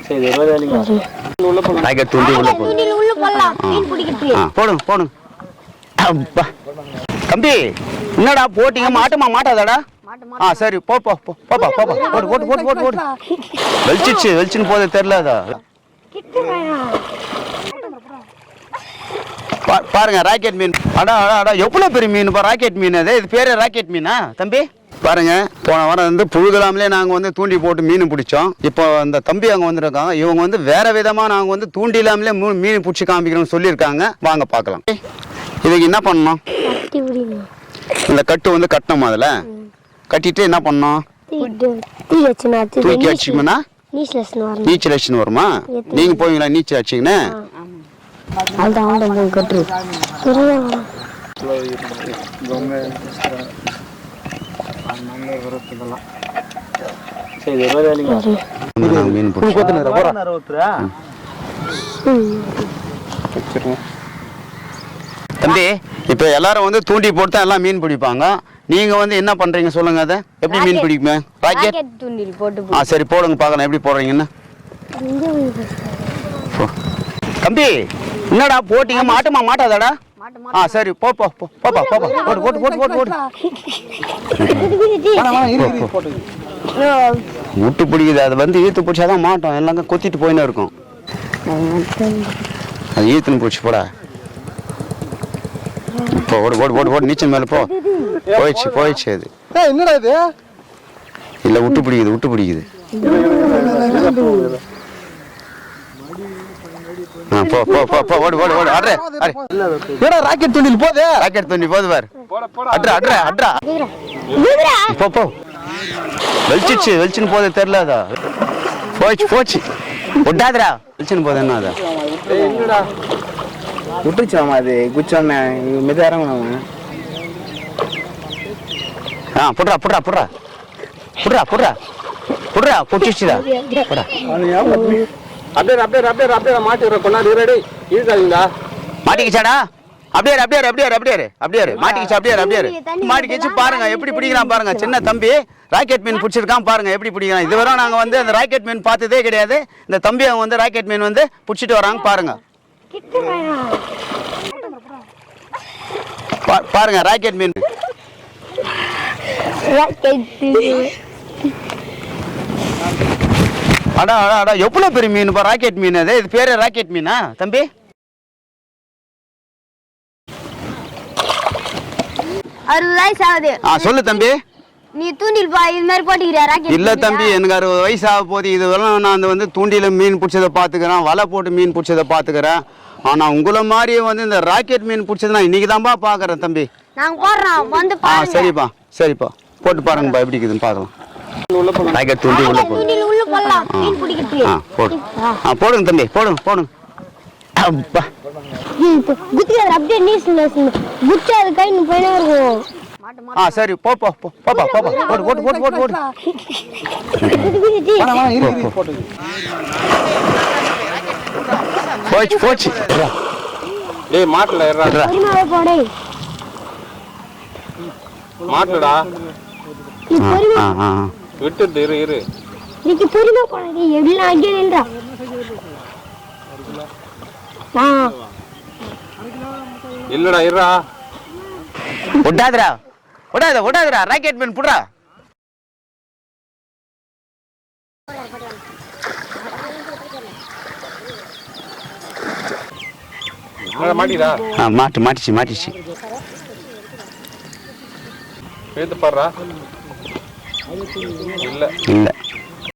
சரி ராக்கெட் தூண்டி உள்ள போடுங்க போடுங்க. தம்பி என்னடா போட்டீங்க? மாட்டுமா மாட்டாதாடா? சரி போப்பா போப்பா போப்பா போடு போட்டு போட்டு போட்டு போடு. வெளிச்சுன்னு போதே தெரியலதா. பாருங்க ராக்கெட் மீன். அடா அடா எவ்வளவு பெரிய மீன் பா ராக்கெட் மீன். அது இது பேரு ராக்கெட் மீனா தம்பி? பாருங்க போன வாரம் வந்து புழுகலாமலே நாங்கள் வந்து தூண்டி போட்டு மீன் பிடிச்சோம். இப்போ அந்த தம்பி அங்கே வந்துருக்காங்க. இவங்க வந்து வேற விதமாக நாங்கள் வந்து தூண்டிலாமலே மீன் பிடிச்சி காமிக்கிறோம்னு சொல்லியிருக்காங்க. வாங்க பார்க்கலாம். இதுக்கு என்ன பண்ணணும்? இந்த கட்டு வந்து கட்டணும். அதில் கட்டிட்டு என்ன பண்ணணும்? தூக்கி அடிச்சிக்கணும்னா நீச்சல் அடிச்சுன்னு வருமா? நீங்கள் போவீங்களா நீச்சல் அடிச்சிங்கன்னு? தம்பி இப்ப எல்லாரும் வந்து தூண்டி போட்டு எல்லாம் மீன் பிடிப்பாங்க. நீங்க வந்து என்ன பண்றீங்க சொல்லுங்க. அதை எப்படி மீன் பிடிக்குமே? ராக்கெட் தூண்டில் போட்டு. சரி போடுங்க பார்க்கலாம் எப்படி போடுறீங்கன்னு. தம்பி என்னடா போட்டீங்க? மாட்டுமா மாட்டாதாடா? சரி போப்பா போப்பா போப்பா போட்டு போட்டு போட்டு போட்டு போட்டு. விட்டு பிடிக்குது. அது வந்து ஈத்து பிடிச்சாதான் மாட்டோம். எல்லாம் கொத்திட்டு போயின்னு இருக்கும். அது ஈத்துன்னு பிடிச்சி போடா. இப்போ ஓடு ஓடு ஓடு ஓடு நீச்சல் மேலே போ. போயிடுச்சு அது. என்னடா இது? இல்லை விட்டு பிடிக்குது. போ போ போ போ ஓடு ஓடு ஓடு. அட்ரே ஏடா ராக்கெட் தூண்டில் போதே. ராக்கெட் தூண்டில் போது பார். அட்ரா அட்ரா அட்ரா போ போ. வெளிச்சுன்னு போதே தெரியலதா. போச்சு விட்டாதரா. வெளிச்சுன்னு போதே என்ன அதா? என்னடா விட்டுச்சாமா? அது குச்சாம மெது இறங்கணும். புட்றா புட்றா புட்றா புட்றா புட்றா புட்றா குச்சிச்சுடா. அப்படியே மாட்டிடுற கொண்டாடி ரெடி இருக்காதுங்களா? மாட்டிக்கிச்சாடா? அப்படியே மாட்டிக்கிச்சு. பாருங்க எப்படி பிடிக்கிறான் பாருங்க. சின்ன தம்பி ராக்கெட் மீன் பிடிச்சிருக்கான் பாருங்க எப்படி பிடிக்கிறான். இதுவரை நாங்க வந்து அந்த ராக்கெட் மீன் பார்த்ததே கிடையாது. இந்த தம்பி அவங்க வந்து ராக்கெட் மீன் வந்து பிடிச்சிட்டு வராங்க பாருங்க. பாருங்க ராக்கெட் மீன். அடா அடா எவ்வளவு பெரிய மீன் பா ராக்கெட் மீன். அது இது பேரு ராக்கெட் மீனா தம்பி? சொல்லு தம்பி. நீ தூண்டில் பா இது மாதிரி போட்டுக்கிறியா ராக்கெட்? இல்ல தம்பி எனக்கு 60 வயசு ஆக போகுது. இதுவெல்லாம் நான் வந்து தூண்டில மீன் பிடிச்சதை பாத்துக்கிறேன். வலை போட்டு மீன் பிடிச்சதை பாத்துக்கிறேன். ஆனா உங்களை மாதிரி வந்து இந்த ராக்கெட் மீன் பிடிச்சதை நான் இன்னைக்கு தான்ப்பா பாக்குறேன் தம்பி. நாங்க போடுறோம் வந்து பாருங்க. சரிப்பா போட்டு பாருங்கப்பா எப்படி இருக்குதுன்னு பாக்கலாம். ராக்கெட் தூண்டி உள்ள போடலாம் மீன் பிடிக்கிறதுக்கு. போடுங்க தம்பி போடுங்க. அப்பா குத்தியா அப்படியே நீஸ்ல குச்சா அது கை போயினே இருக்கும். சரி போப்பா போட்டு போட்டு போட்டு போட்டு போட்டு. போச்சு டேய் மாட்டல ஏறடா. போடே மாட்டடா. விட்டு இரு நீக்கு பொறுமை போடே. எல்லாம் அங்கே நில்றா. இல்லடா இருடா. விடாதடா ராக்கெட் மீன் புடுறா. மாட்டிச்சு. எடுத்து பாருடா. இல்ல